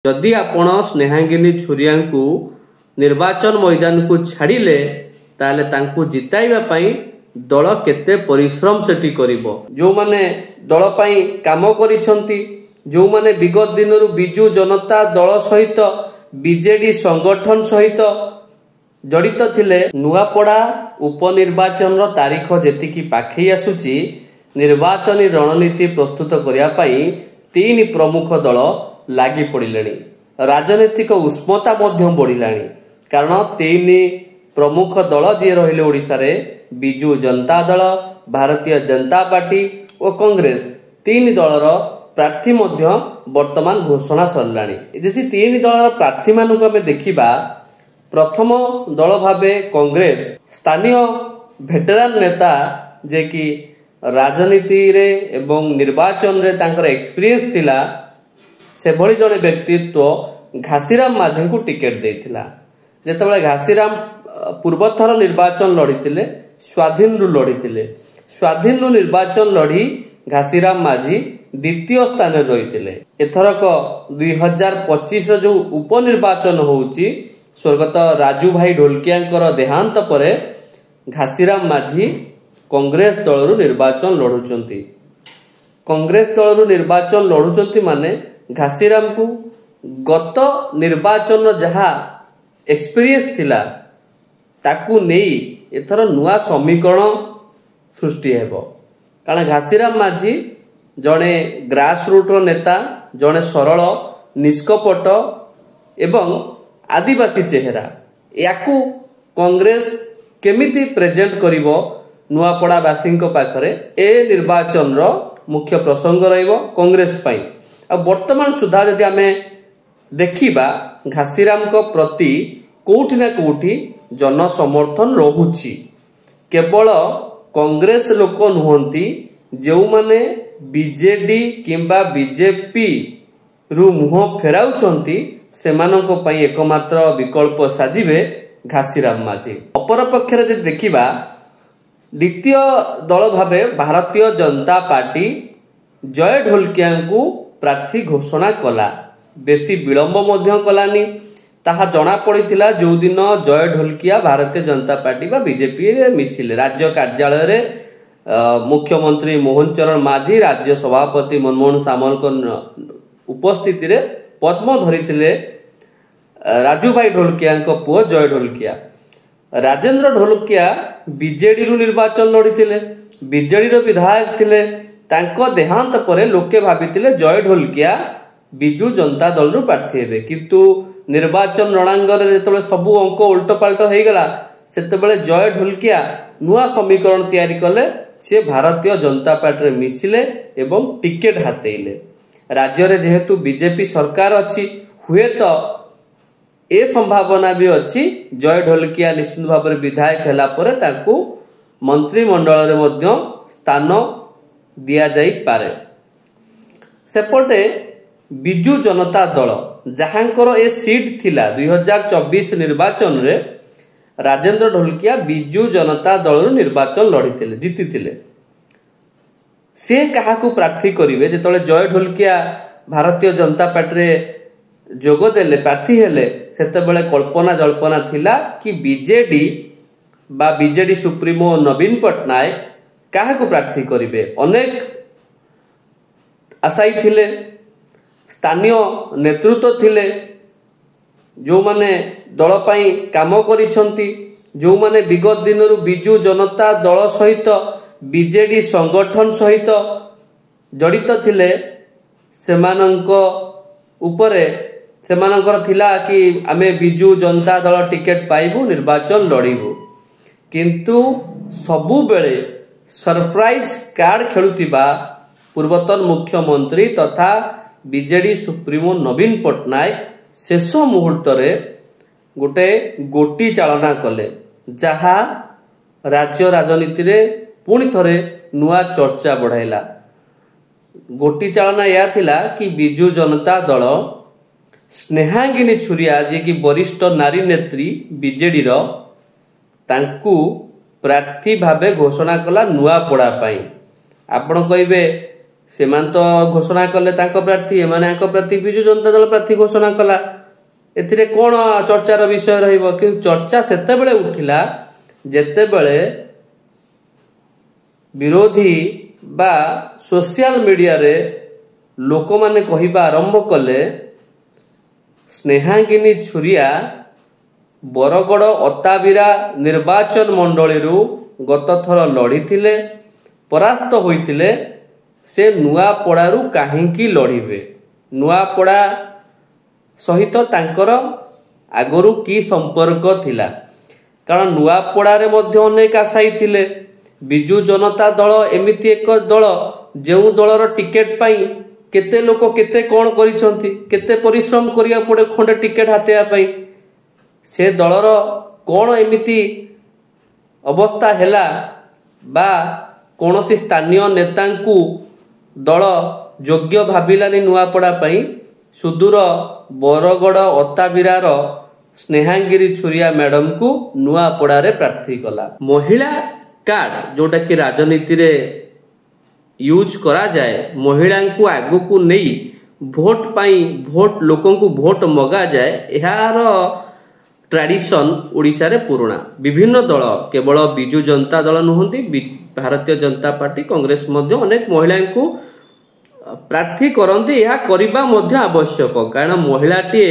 जदि आपण स्नेहांगिनी छुरिया को निर्वाचन मैदान को छाड़िले ताले तांकु जिताइबा पई दल केते परिश्रम सेठी करिवो। जो माने दल पई काम करिसंती, जो माने विगत दिनरु बिजू जनता दल सहित बीजेडी संगठन सहित जड़ित थिले। नुआपड़ा उपनिर्वाचन रो तारीख जेतिकी पाखई आसुची, निर्वाचन रणनीति प्रस्तुत करिया पई तीन प्रमुख दल लागी पड़िलेनी। राजनीतिक उष्मता मध्य बढ़िलानी, कारण तीन प्रमुख दल जी रहिले ओडिशा रे बिजू जनता दल, भारतीय जनता पार्टी और कांग्रेस, तीन दलर प्रार्थी मध्य वर्तमान घोषणा सरलानी। यदि तीन दलर प्रार्थी मानक आमे देखिबा, प्रथम दल भावे कांग्रेस स्थानीय भेटेरान नेता जे कि राजनीति रे एवं निर्वाचन रे तांकर एक्सपीरियंस थिला, से भली जने व्यक्तित्व घासीराम माझी को टिकेट देथिला। जेतेबेले घासीराम पूर्वथर निर्वाचन लड़ीथिले, स्वाधीन रु लड़ीथिले, स्वाधीन रु निर्वाचन लड़ी घासीराम माझी द्वितीय स्थान रे रहिथिले। एथरक 2025 जो उपनिर्वाचन होउची, स्वर्गत राजू भाई ढोलकियांकर देहांत परे घासीराम माझी कांग्रेस दलरु निर्वाचन लड़ुचंती। कांग्रेस दलरु निर्वाचन लड़ुचंती माने घासीराम को गत निर्वाचन जहा एक्सपीरियंस थिला ताकू नेई एथर नुआ समीकरण सृष्टि हेबो। कारण घासीराम माझी जड़े ग्रास रूट नेता, जड़े सरल निष्कपट एवं आदिवासी चेहरा, याकू कांग्रेस केमिति प्रेजेंट करिवो नुआपड़ावासी पाखरे, ए निर्वाचन रो मुख्य प्रसंग रहिबो कांग्रेस पई। आ वर्तमान सुधा जदि आमे देखिबा, घासीराम को प्रति कोठी ना कोठी जन समर्थन रहुची। केवल कांग्रेस लोक नुहंती, जो माने बीजेडी किंबा बीजेपी रु मुह फेराउछंती, सेमानंको पई एकमात्र विकल्प साजिबे घासीराम माझी। अपर पक्षरे जे देखिबा, द्वितीय दल भावे भारतीय जनता पार्टी जय ढोलकिया को प्रार्थी घोषणा कला। बेसी विलंब मध्य कलानी, ताहा जना पड़िथिला जो दिन जय ढोलकिया भारतीय जनता पार्टी बा बीजेपी रे मिसिले। राज्य कार्यालय रे मुख्यमंत्री मोहन चरण माझी, राज्य सभापति मनमोहन सामंत उपस्थिति रे पद्म धरिथिले राजू भाई ढोलकिया को पुओ जय ढोलकिया। राजेंद्र ढोलकिया बीजेडी रु निर्वाचन लड़ीथिले, बीजेडी रो विधायक थिले। तांको देहांत परे लोके भाबिथिले जय ढोलकिया बिजू जनता दल रु प्रार्थी हेबे, किंतु निर्वाचन रणांगन रे जेतेबेले सबु अंक उल्ट पाल्ट हेई गला, सेतेबेले जय ढोलकिया नुआ समीकरण तयारी कले। से भारतीय जनता पार्टी रे मिसिले एवं टिकेट हातेइले। राज्य रे जेहेतु बीजेपी सरकार अछि, हुए तो ए संभावना भी अछि जय ढोलकिया निश्चित भाव में विधायक हैला परे ताकू मंत्रिमंडल रे मध्य स्थान दिया जाई पारे। सेपटे बिजू जनता दल जहांकर ए सीट थिला 2024 निर्वाचन रे, राजेंद्र ढोलकिया बिजू जनता दल निर्वाचन लड़ीथिले, जीतिथिले। से काहाकू प्रार्थी करिवे जेतले जय ढोलकिया भारतीय जनता पार्टी रे जोग देले, प्रार्थी हेले, सेतेबेले कल्पना जल्पना थिला कि बीजेडी बा बीजेडी सुप्रीमो नवीन पटनायक काहाकू प्रार्थी करिवे। अनेक आशायी थिले, स्थानीय नेतृत्व थिले, जो माने दल पई काम करिसंती, जो माने विगत दिनरु बिजू जनता दल सहित बीजेडी संगठन सहित जड़ित थिले। सेमानंको उपरे सेमानंकर थिला कि आमे बिजू जनता दल टिकेट पाइबू, निर्वाचन लड़ीबू, किंतु सबु बेले सरप्राइज कार्ड खेलुतिबा पूर्वतन मुख्यमंत्री तथा बीजेडी सुप्रीमो नवीन पटनायक शेष मुहूर्त रे गोटे गोटी चालना कले, जहा राज्य राजनीति रे पुणी थरे नुआ चर्चा बढ़ाइला। गोटी चालना या थिला कि बिजू जनता दल स्नेहांगिनी छुरिया जे कि वरिष्ठ नारी नेत्री बीजेडी रो, तांकू प्रार्थी भावे घोषणा कला नुआपड़ा पाई। आपण कहिबे ସେମାନେ ତ ଘୋଷଣା କଲେ ତାଙ୍କ ପ୍ରାର୍ଥୀ, ଏମାନେ ପ୍ରାର୍ଥୀ, ବିଜୁ जनता दल ପ୍ରାର୍ଥୀ ଘୋଷଣା କଲା। ଏଥିରେ କଣ ଚର୍ଚ୍ଚାର ବିଷୟ ରହିବ? କିନ୍ତୁ ଚର୍ଚ୍ଚା ସେତେବେଳେ ଉଠିଲା ଯେତେବେଳେ ବିରୋଧୀ ବା सोशल मीडिया रे लोक माने कहिबा आरंभ कले स्नेहांगिनी छुरिया बरगड़ अताबिरा निर्वाचन मंडली गत थर लड़ी थिले, परास्त होइथिले। से नुआपड़ारू काहींकी लड़िबे, नुआपड़ा सहित तांकर आगरू की संपर्क थिला? कारण नुआपड़ारे मध्य अनेक आशायी थिले। बिजु जनता दल एमिति एक दल जो दलर टिकेट पाई केते लोक केते कौन करिसंती, केते परिश्रम करिया पड़े खंडे टिकेट हातेया पाई। से दलर कौन एमिति अवस्था हैला बा कौनसी स्थानीय नेतांकु दल योग्य भाविलानी नुआपड़ा पाई? सुदूर बरगड़ अताबिरार स्नेहांगिरी छुरिया मैडम को नुआपड़ा रे प्रार्थी कला। महिला कार्ड जोटा कि राजनीति रे यूज करा जाए, महिला को आगु को नहीं भोट पाई भोट लोकों को भोट मगा जाए, यार ट्रेडिशन ओडिशा रे पुराना। विभिन्न दल केवल बिजु जनता दल नुहंती, भारतीय जनता पार्टी कांग्रेस मध्य अनेक महिला को प्रार्थी करती। यह करबा मध्य आवश्यक, कारण महिलाटी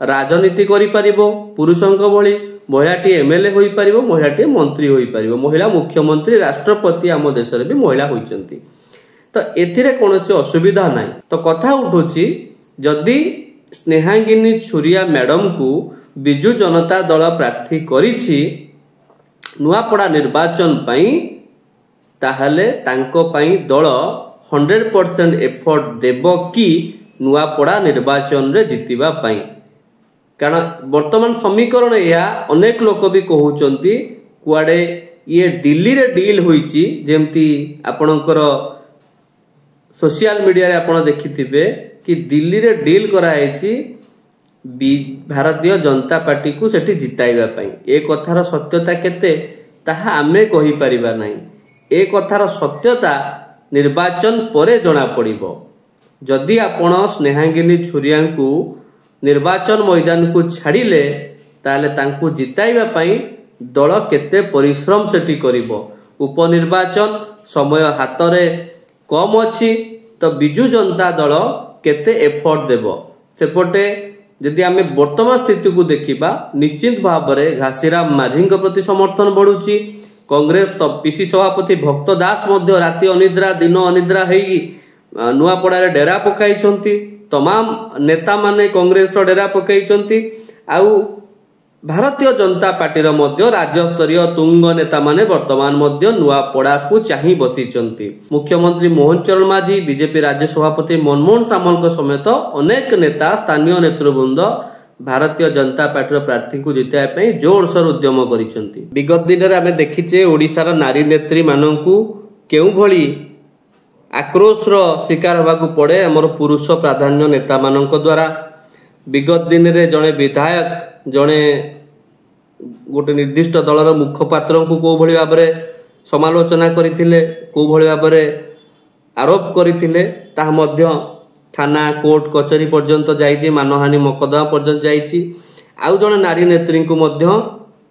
राजनीति करि परिबो पुरुषंक भली, महिलाटी एमएलए होई परिबो, महिलाटी मंत्री होई परिबो, महिला मुख्यमंत्री राष्ट्रपति आम देश रे भी महिला होइचंती। तो एथिरे कोनोसी असुविधा नाही। तो कथा उठुची जदि स्नेहांगिनी छुरिया मैडम को बिजु जनता दल प्रार्थी करिछि नुआपड़ा निर्वाचन पाई, ताहले तांको पाई दल 100% एफर्ट देबो कि नुआपड़ा निर्वाचन रे जितिबा पाई। कारण वर्तमान समीकरण या अनेक लोक भी कहउचंती कुआडे ये दिल्ली रे डील होईची, जेमती आपणकर सोशल मीडिया रे आपण देखिथिबे कि दिल्ली रे डील करायची भारतीय जनता पार्टी को सेठी जिताइबा पाई। ए कथार सत्यता केते ताहा आमे कहि परिबा नाही। ए कथार सत्यता निर्वाचन परे जना पड़िबो। जदि आपण स्नेहांगिनी छुरिया को निर्वाचन मैदान को छाड़िले ताले तांकु जिताइबा पाई दल केते परिश्रम सेठी करिबो। उपनिर्वाचन समय हातरे कम अछि तो बिजु जनता दल केते एफर्ट देबो। सेपटे जदि आमे वर्तमान स्थिति को देखिबा, निश्चित भाव में घासीराम माझी प्रति समर्थन बढ़ुची। कांग्रेस पीसी सभापति भक्त दास मध्य राति अनिद्रा दिन अनिद्रा हेई नुआपड़ा रे डेरा पकाइछंती। तमाम नेता माने कांग्रेस रो डेरा पकाइछंती। आउ भारतीय जनता पार्टी रो मध्य राज्य स्तरीय तुंग नेता माने वर्तमान मध्य नुआपड़ा को चाहि बसिछंती। मुख्यमंत्री मोहन चरण माझी, बीजेपी राज्य सभापति मनमोहन सामल समेत अनेक नेता स्थानीय नेतृवृंद भारतीय जनता पार्टी प्रार्थी को जिताई पे जोरसोर उद्यम करिसेंती। विगत दिन रे आमे देखिचे ओडिशार नारी नेत्री माननकु केउ भली आक्रोश रो शिकार होबाकू पड़े हमर पुरुष प्राधान्य नेता माननक द्वारा। विगत दिन रे जणे विधायक जणे गोटे निर्दिष्ट दलर मुखपात्र को को भली भाबरे समालोचना करिथिले, को भली भाबरे आरोप करिथिले, ताहा मध्य थाना कोर्ट कचेरी पर्यंत जाइछि, मानहानि मकदमा पर्यंत जाइछि। आउ जणे नारी नेत्री को मध्य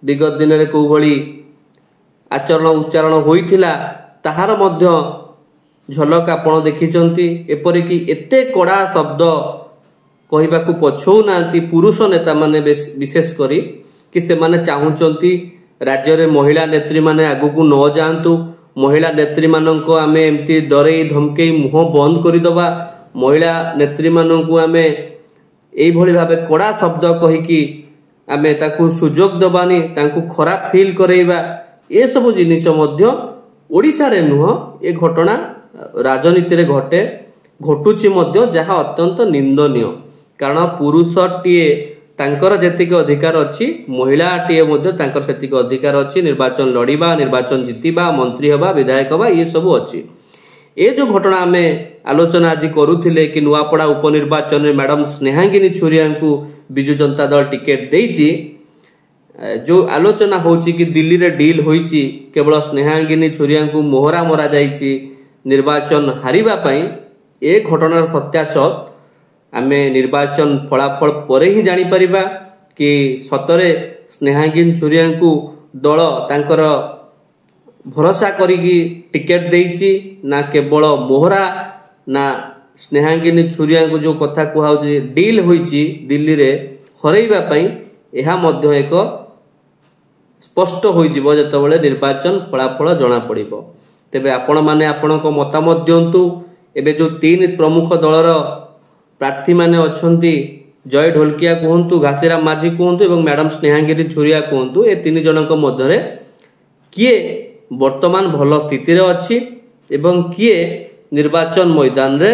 विगत दिन रे को भली आचरण उच्चारण होइथिला ताहार मध्य झलक आपण देखिचंती। एपरि कि एते कड़ा शब्द कहबाकू पछौ नांती पुरुष नेता माने विशेष करी कि से माने चाहुचंती राज्य रे महिला नेत्री माने आगु को न जानतु, महिला नेत्री माननको आमे एमती डरे धमके मुह बंद करि दबा, महिला नेत्री माननको आमे एई भली भाबे कड़ा शब्द कहि कि आमे ताकू सुजोग दबानी, ताकू खराब फील करेइबा, ए सब जिनिस मध्य ओडिसा रे नुह ए घटना राजनीति रे घटुची मध्य जहा अत्यंत निंदनीय। कारण पुरुषटीए तांकर जेतिक अधिकार अछि, महिलाटीए मध्य तांकर सेतिक अधिकार अछि निर्वाचन लड़िबा, निर्वाचन जितिबा, मंत्री हबा, विधायक हबा, ये सब अछि। ए जो घटना आमे आलोचना आज करूथिले कि नुआपड़ा उपनिर्वाचन रे मैडम स्नेहांगिनी छुरिया को बिजु जनता दल टिकेट देइछि, जो आलोचना होछि कि दिल्ली रे डील होइछि केवल स्नेहांगिनी छुरिया को मोहरा मरा जाइछि निर्वाचन हारिबा पई, ए घटनार सत्यासत आमे निर्वाचन फलाफल पर ही जानी परिबा कि सतरे स्नेहांगिन छुरिया को दल तांकर भरोसा करिकी टिकेट देइची ना केवल मोहरा ना स्नेहांगिनी छुरिया को जो कथा कुहा डील होईची दिल्ली रे हरैबा पई एहा मध्य एक स्पष्ट होइजिबो जेतेबेले निर्वाचन फलाफल जना पड़िबो। तेबे आपण माने आपणको मतामत दियंतु। एबे जो तीन प्रमुख दलर प्रार्थी माने अछंती जय ढोलकिया कहंतु, घासीराम माझी कहंतु एवं मैडम स्नेहांगिनी छुरिया कहंतु, ए तीन जनक मध्यरे किए वर्तमान भल स्थिति रे अछि एवं किए निर्वाचन मैदान रे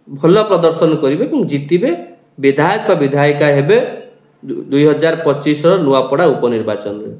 भल प्रदर्शन करिवे एवं जितिबे विधायक व विधायिका हेबे 2025 नुआपड़ा उपनिर्वाचन रे।